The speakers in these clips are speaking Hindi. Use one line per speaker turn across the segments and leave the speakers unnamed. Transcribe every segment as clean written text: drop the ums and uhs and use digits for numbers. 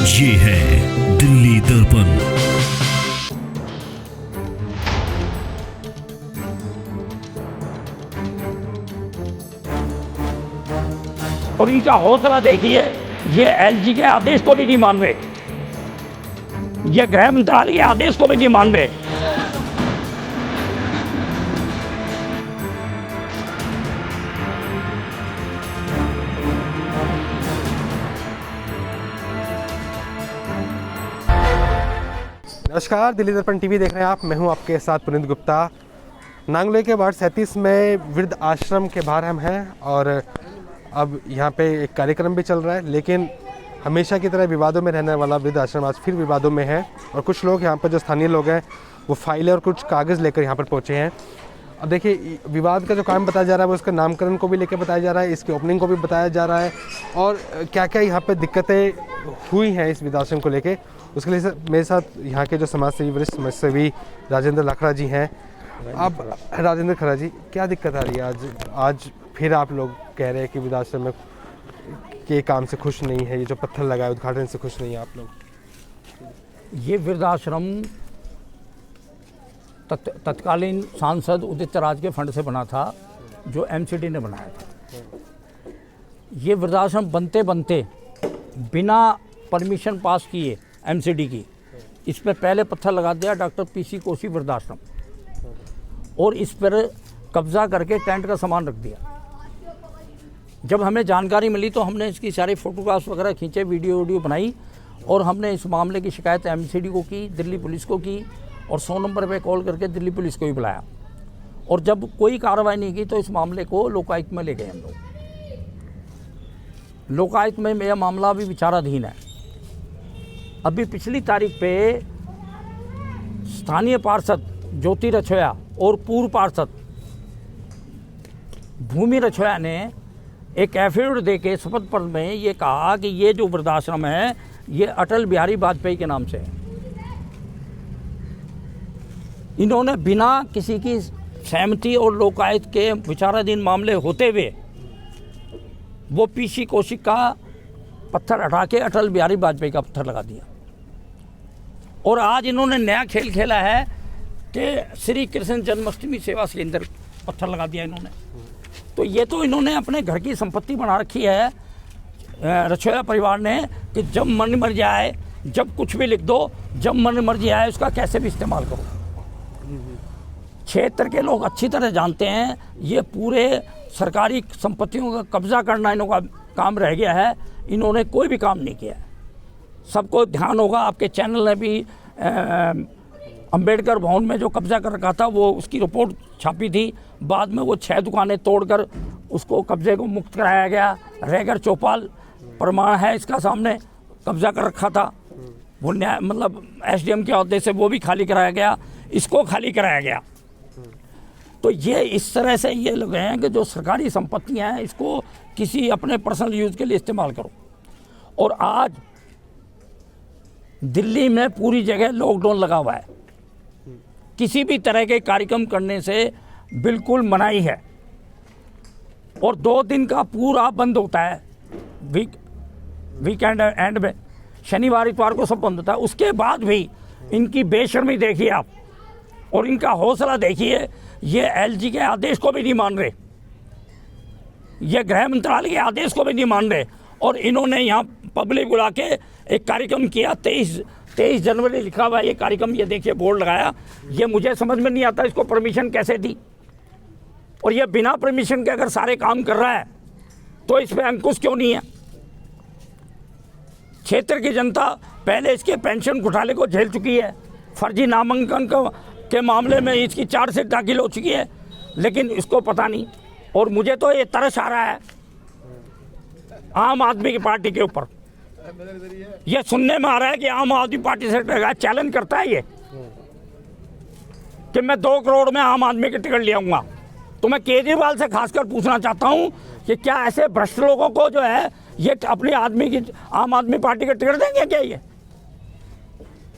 ये है दिल्ली दर्पण।
और इनका हौसला देखिए, ये एलजी के आदेश को भी नहीं मान रहे, ये गृह मंत्रालय के आदेश को भी नहीं मान रहे।
नमस्कार, दिल्ली दर्पण टीवी देख रहे हैं आप। मैं हूं आपके साथ पुनीत गुप्ता। नांगलोई के वार्ड 37 में वृद्ध आश्रम के बाहर हम हैं और अब यहां पे एक कार्यक्रम भी चल रहा है, लेकिन हमेशा की तरह विवादों में रहने वाला वृद्ध आश्रम आज फिर विवादों में है। और कुछ लोग यहाँ पर जो स्थानीय लोग हैं वो फाइलें और कुछ कागज़ लेकर यहाँ पर पहुँचे हैं। अब देखिए, विवाद का जो काम बताया जा रहा है वो उसका नामकरण को भी लेकर बताया जा रहा है, इसकी ओपनिंग को भी बताया जा रहा है और क्या क्या यहाँ पर दिक्कतें हुई हैं इस वृद्धाश्रम को लेकर। उसके लिए मेरे साथ यहाँ के जो समाजसेवी, वरिष्ठ समाजसेवी राजेंद्र लाखड़ा जी हैं। अब राजेंद्र खड़ा जी, क्या दिक्कत आ रही है आज फिर आप लोग कह रहे हैं कि वृद्धाश्रम में के काम से खुश नहीं है, ये जो पत्थर लगाए उद्घाटन से खुश नहीं है आप लोग?
ये वृद्धाश्रम तत्कालीन सांसद उदित राज के फंड से बना था, जो एमसीडी ने बनाया था। ये वृद्धाश्रम बनते बनते बिना परमिशन पास किए एमसीडी की, इस पर पहले पत्थर लगा दिया डॉक्टर पीसी कोशी वृद्धाश्रम, और इस पर कब्जा करके टेंट का सामान रख दिया। जब हमें जानकारी मिली तो हमने इसकी सारी फोटोग्राफ्स वगैरह खींचे, वीडियो बनाई, और हमने इस मामले की शिकायत एमसीडी को की, दिल्ली पुलिस को की, और 100 नंबर पे कॉल करके दिल्ली पुलिस को भी बुलाया। और जब कोई कार्रवाई नहीं की तो इस मामले को लोकायुक्त में ले गए हम लोग। लोकायुक्त में यह मामला अभी विचाराधीन है। अभी पिछली तारीख पे स्थानीय पार्षद ज्योति रछोया और पूर्व पार्षद भूमि रछोया ने एक एफिडेविट देके शपथ पत्र में ये कहा कि ये जो वृद्धाश्रम है ये अटल बिहारी वाजपेयी के नाम से है। इन्होंने बिना किसी की सहमति और लोकायुक्त के विचाराधीन मामले होते हुए वो पीसी कौशिक का पत्थर हटा के अटल बिहारी वाजपेयी का पत्थर लगा दिया। और आज इन्होंने नया खेल खेला है कि श्री कृष्ण जन्माष्टमी सेवा केंद्र पत्थर लगा दिया इन्होंने। तो ये तो इन्होंने अपने घर की संपत्ति बना रखी है रछोया परिवार ने, कि जब मन मर जाए, जब कुछ भी लिख दो, जब मन मर्जी आए उसका कैसे भी इस्तेमाल करो। क्षेत्र के लोग अच्छी तरह जानते हैं ये पूरे सरकारी संपत्तियों का कब्जा करना इनका काम रह गया है। इन्होंने कोई भी काम नहीं किया है। सबको ध्यान होगा, आपके चैनल ने भी अंबेडकर भवन में जो कब्जा कर रखा था वो उसकी रिपोर्ट छापी थी। बाद में वो 6 दुकानें तोड़कर उसको कब्जे को मुक्त कराया गया। रेगर चौपाल प्रमाण है इसका, सामने कब्जा कर रखा था वो, न्याय मतलब एसडीएम के अहदे से वो भी खाली कराया गया, इसको खाली कराया गया। तो ये इस तरह से ये लोग हैं कि जो सरकारी संपत्तियां हैं इसको किसी अपने पर्सनल यूज के लिए इस्तेमाल करो। और आज दिल्ली में पूरी जगह लॉकडाउन लगा हुआ है, किसी भी तरह के कार्यक्रम करने से बिल्कुल मनाही है। और 2 दिन का पूरा बंद होता है, वीकेंड एंड में, शनिवार इतवार को सब बंद होता है। उसके बाद भी इनकी बेशर्मी देखिए आप, और इनका हौसला देखिए, ये एलजी के आदेश को भी नहीं मान रहे, ये गृह मंत्रालय के आदेश को भी नहीं मान रहे। और इन्होंने यहाँ पब्लिक बुला के एक कार्यक्रम किया, 23 जनवरी लिखा हुआ ये कार्यक्रम, ये देखिए बोर्ड लगाया। ये मुझे समझ में नहीं आता इसको परमिशन कैसे दी। और ये बिना परमिशन के अगर सारे काम कर रहा है तो इस पर अंकुश क्यों नहीं है? क्षेत्र की जनता पहले इसके पेंशन घोटाले को झेल चुकी है, फर्जी नामांकन के मामले में इसकी चार्जशीट दाखिल हो चुकी है, लेकिन इसको पता नहीं। और मुझे तो ये तरस आ रहा है आम आदमी की पार्टी के ऊपर। ये सुनने में आ रहा है कि आम आदमी पार्टी से चैलेंज करता है ये कि मैं 2 करोड़ में आम आदमी की टिकट ले आऊंगा। तो मैं केजरीवाल से खासकर पूछना चाहता हूं कि क्या ऐसे भ्रष्ट लोगों को जो है ये अपनी आदमी की आम आदमी पार्टी का टिकट देंगे क्या ये?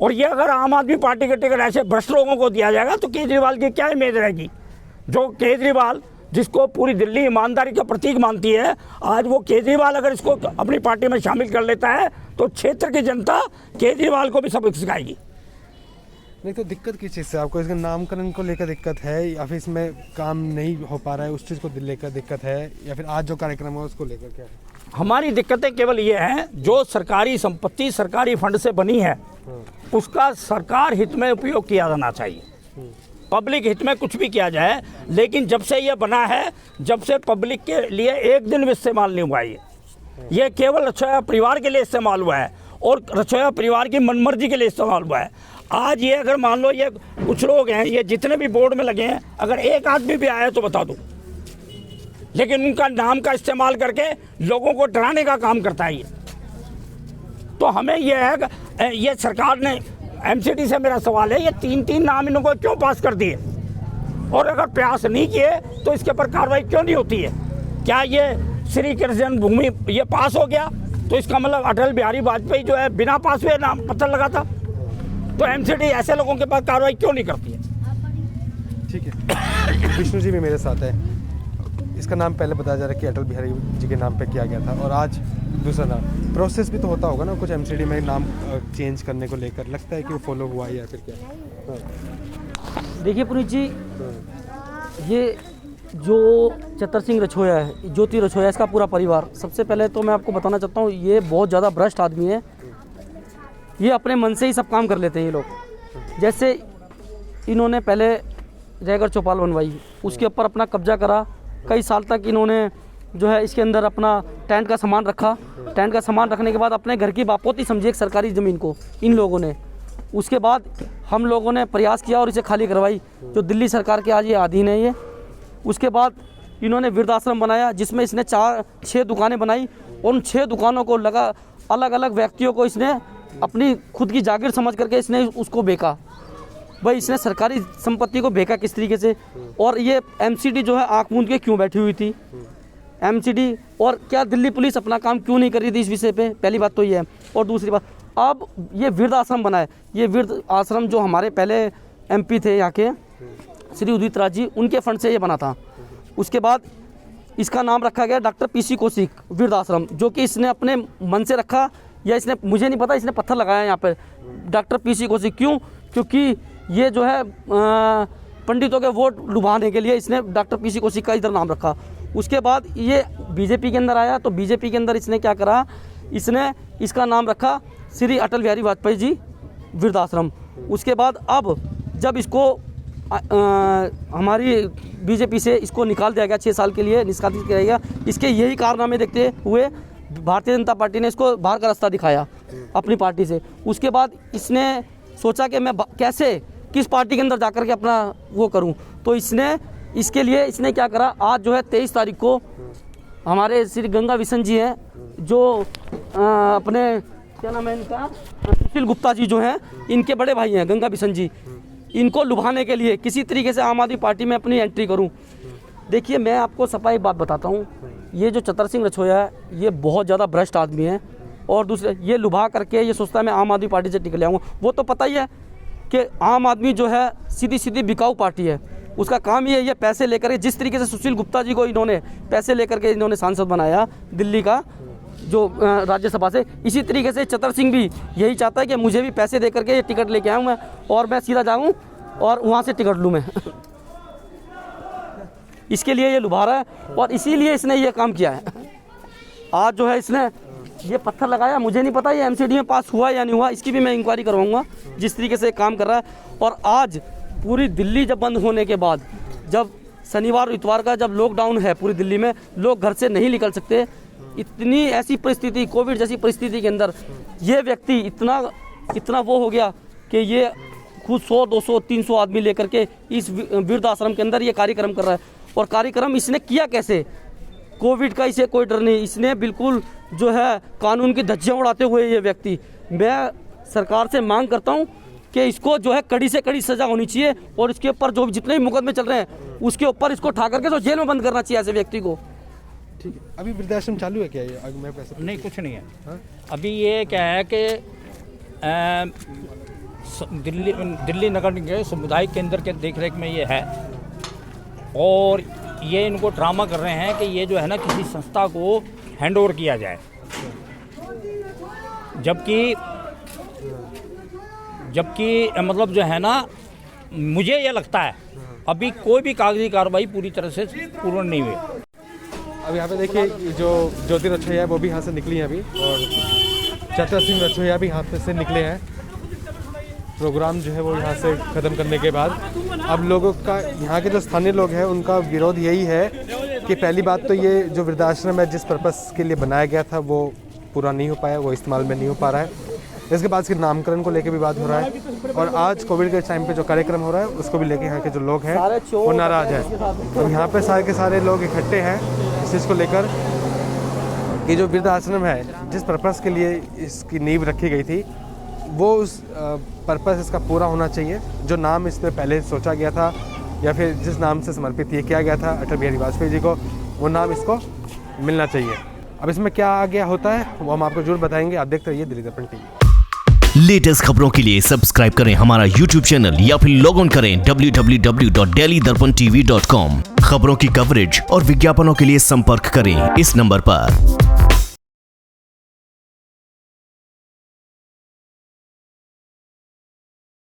और ये अगर आम आदमी पार्टी का टिकट ऐसे भ्रष्ट लोगों को दिया जाएगा तो केजरीवाल की क्या इमेज रहेगी? जो केजरीवाल जिसको पूरी दिल्ली ईमानदारी का प्रतीक मानती है, आज वो केजरीवाल अगर इसको अपनी पार्टी में शामिल कर लेता है तो क्षेत्र की जनता केजरीवाल को भी सबक सिखाएगी।
नहीं तो दिक्कत किस चीज़ से आपको, इसके नामकरण को लेकर दिक्कत है या फिर इसमें काम नहीं हो पा रहा है उस चीज़ को लेकर दिक्कत है, या फिर आज जो कार्यक्रम है उसको लेकर क्या है?
हमारी दिक्कतें केवल ये हैं, जो सरकारी संपत्ति सरकारी फंड से बनी है उसका सरकार हित में उपयोग किया जाना चाहिए। पब्लिक हित में कुछ भी किया जाए, लेकिन जब से ये बना है, जब से पब्लिक के लिए एक दिन भी इस्तेमाल नहीं हुआ ये केवल रसोइया परिवार के लिए इस्तेमाल हुआ है और रसोइया परिवार की मनमर्जी के लिए इस्तेमाल हुआ है। आज ये अगर मान लो ये कुछ लोग हैं, ये जितने भी बोर्ड में लगे हैं, अगर एक आदमी भी आया तो बता दो, लेकिन उनका नाम का इस्तेमाल करके लोगों को डराने का काम करता है ये। तो हमें यह है कि ये सरकार ने एमसीडी से मेरा सवाल है, ये 3-3 नाम इनको क्यों पास कर दिए, और अगर प्रयास नहीं किए तो इसके ऊपर कार्रवाई क्यों नहीं होती है? क्या ये श्री कृष्ण जन्मभूमि ये पास हो गया तो इसका मतलब अटल बिहारी वाजपेयी जो है बिना पास हुए नाम पत्थर लगाता? तो एमसीडी ऐसे लोगों के पास कार्रवाई क्यों नहीं करती है?
ठीक है, विष्णु जी भी मेरे साथ है। इसका नाम पहले बताया जा रहा है कि अटल बिहारी जी के नाम पे किया गया था और आज दूसरा नाम, प्रोसेस भी तो होता होगा ना कुछ एमसीडी में नाम चेंज करने को लेकर, लगता है कि वो फॉलो हुआ है या फिर क्या? हाँ।
देखिए पुनीत जी, ये जो चतर सिंह रछोया है, ज्योति रछोया, इसका पूरा परिवार, सबसे पहले तो मैं आपको बताना चाहता हूँ ये बहुत ज़्यादा भ्रष्ट आदमी है। ये अपने मन से ही सब काम कर लेते हैं ये लोग। जैसे इन्होंने पहले जयगढ़ चौपाल बनवाई, उसके ऊपर अपना कब्जा करा, कई साल तक इन्होंने जो है इसके अंदर अपना टेंट का सामान रखा। टेंट का सामान रखने के बाद अपने घर की बापोती समझी एक सरकारी ज़मीन को इन लोगों ने। उसके बाद हम लोगों ने प्रयास किया और इसे खाली करवाई, जो दिल्ली सरकार के आज ये अधीन है ये। उसके बाद इन्होंने वृद्धाश्रम बनाया जिसमें इसने 4-6 दुकानें बनाई, और उन 6 दुकानों को अलग अलग व्यक्तियों को इसने अपनी खुद की जागीर समझ करके इसने उसको बेचा। भाई इसने सरकारी संपत्ति को बेचा किस तरीके से, और ये एमसीडी जो है आँख मूंद के क्यों बैठी हुई थी एमसीडी, और क्या दिल्ली पुलिस अपना काम क्यों नहीं कर रही थी इस विषय पे? पहली बात तो ये है। और दूसरी बात, अब ये वृद्ध आश्रम बना है, ये वृद्ध आश्रम जो हमारे पहले एमपी थे यहाँ के श्री उदित राज जी, उनके फंड से ये बना था। उसके बाद इसका नाम रखा गया डॉक्टर पीसी कौशिक वृद्ध आश्रम, जो कि इसने अपने मन से रखा या इसने, मुझे नहीं पता, इसने पत्थर लगाया यहाँ पर डॉक्टर पीसी कौशिक। क्यों? क्योंकि ये जो है पंडितों के वोट लुभाने के लिए इसने डॉक्टर पीसी कौशिक का इधर नाम रखा। उसके बाद ये बीजेपी के अंदर आया तो बीजेपी के अंदर इसने क्या करा, इसने इसका नाम रखा श्री अटल बिहारी वाजपेयी जी वृद्धाश्रम। उसके बाद अब जब इसको हमारी बीजेपी से इसको निकाल दिया गया, 6 साल के लिए निष्कासित किया गया, इसके यही कारनामे देखते हुए भारतीय जनता पार्टी ने इसको बाहर का रास्ता दिखाया अपनी पार्टी से। उसके बाद इसने सोचा कि मैं कैसे किस पार्टी के अंदर जाकर के अपना वो करूं, तो इसके लिए इसने क्या करा, आज जो है 23 तारीख को हमारे श्री गंगा बिशन जी हैं, जो अपने क्या नाम है इनका, सुशील गुप्ता जी जो हैं, इनके बड़े भाई हैं गंगा बिशन जी, इनको लुभाने के लिए किसी तरीके से आम आदमी पार्टी में अपनी एंट्री करूं। देखिए मैं आपको सफाई बात बताता हूं, ये जो चतर सिंह रछोया है ये बहुत ज़्यादा भ्रष्ट आदमी है, और दूसरे ये लुभा करके ये सोचता है मैं आम आदमी पार्टी से टिक ले आऊँगा। वो तो पता ही है कि आम आदमी जो है सीधी सीधी बिकाऊ पार्टी है, उसका काम ये है ये पैसे लेकर, जिस तरीके से सुशील गुप्ता जी को इन्होंने पैसे लेकर के इन्होंने सांसद बनाया दिल्ली का जो राज्यसभा से, इसी तरीके से चतर सिंह भी यही चाहता है कि मुझे भी पैसे दे करके ये टिकट लेके आऊँ मैं, और मैं सीधा जाऊँ और वहाँ से टिकट लूँ मैं। इसके लिए ये लुभा रहा है और इसीलिए इसने ये काम किया है। आज जो है इसने ये पत्थर लगाया, मुझे नहीं पता ये एमसीडी में पास हुआ या नहीं हुआ, इसकी भी मैं इंक्वायरी करवाऊंगा जिस तरीके से काम कर रहा है। और आज पूरी दिल्ली जब बंद होने के बाद, जब शनिवार इतवार का जब लॉकडाउन है पूरी दिल्ली में, लोग घर से नहीं निकल सकते, इतनी ऐसी परिस्थिति कोविड जैसी परिस्थिति के अंदर ये व्यक्ति इतना वो हो गया कि ये खुद 100, 200, 300 आदमी लेकर के इस वृद्ध आश्रम के अंदर ये कार्यक्रम कर रहा है। और कार्यक्रम इसने किया कैसे, कोविड का इसे कोई डर नहीं, इसने बिल्कुल जो है कानून की धज्जियां उड़ाते हुए ये व्यक्ति, मैं सरकार से मांग करता हूं कि इसको जो है कड़ी से कड़ी सजा होनी चाहिए, और इसके ऊपर जो जितने भी मुकदमे चल रहे हैं उसके ऊपर इसको उठा करके तो जेल में बंद करना चाहिए ऐसे व्यक्ति को।
ठीक है, अभी वृद्धाश्रम चालू है क्या ये? मैं पैसे
नहीं, कुछ नहीं है। अभी ये क्या है कि दिल्ली नगर निगम सामुदायिक केंद्र के देखरेख में ये है, और ये इनको ड्रामा कर रहे हैं कि ये जो है ना किसी संस्था को हैंड ओवर किया जाए, जबकि मतलब जो है ना, मुझे ये लगता है अभी कोई भी कागजी कार्रवाई पूरी तरह से पूर्ण नहीं हुई।
अब यहाँ पे देखिए जो ज्योति रछोइया है वो भी यहाँ से निकली हैं अभी, और चतर सिंह रछोइया भी यहाँ पे से निकले हैं। प्रोग्राम जो है वो यहाँ से ख़त्म करने के बाद अब लोगों का, यहाँ के जो स्थानीय लोग हैं उनका विरोध यही है कि पहली बात तो ये जो वृद्धाश्रम है जिस पर्पस के लिए बनाया गया था वो पूरा नहीं हो पाया, वो इस्तेमाल में नहीं हो पा रहा है। इसके बाद इसके नामकरण को लेकर विवाद हो रहा है, और आज कोविड के टाइम पे जो कार्यक्रम हो रहा है उसको भी लेके यहाँ के जो लोग हैं वो नाराज़ हैं। तो यहाँ पे सारे के सारे लोग इकट्ठे हैं इस चीज़ को लेकर कि जो वृद्धाश्रम है जिस पर्पस के लिए इसकी नींव रखी गई थी वो उस पर्पस इसका पूरा होना चाहिए। जो नाम इस पर पहले सोचा गया था या फिर जिस नाम से समर्पित ये किया गया था अटल बिहारी वाजपेयी जी को, वो नाम इसको मिलना चाहिए। अब इसमें क्या आगे होता है वो हम आपको जरूर बताएंगे। आप देखते रहिए दिल्ली दर्पण टीवी।
लेटेस्ट खबरों के लिए सब्सक्राइब करें हमारा YouTube चैनल या फिर लॉग ऑन करें www.delhidarpantv.com। खबरों की कवरेज और विज्ञापनों के लिए संपर्क करें इस नंबर पर।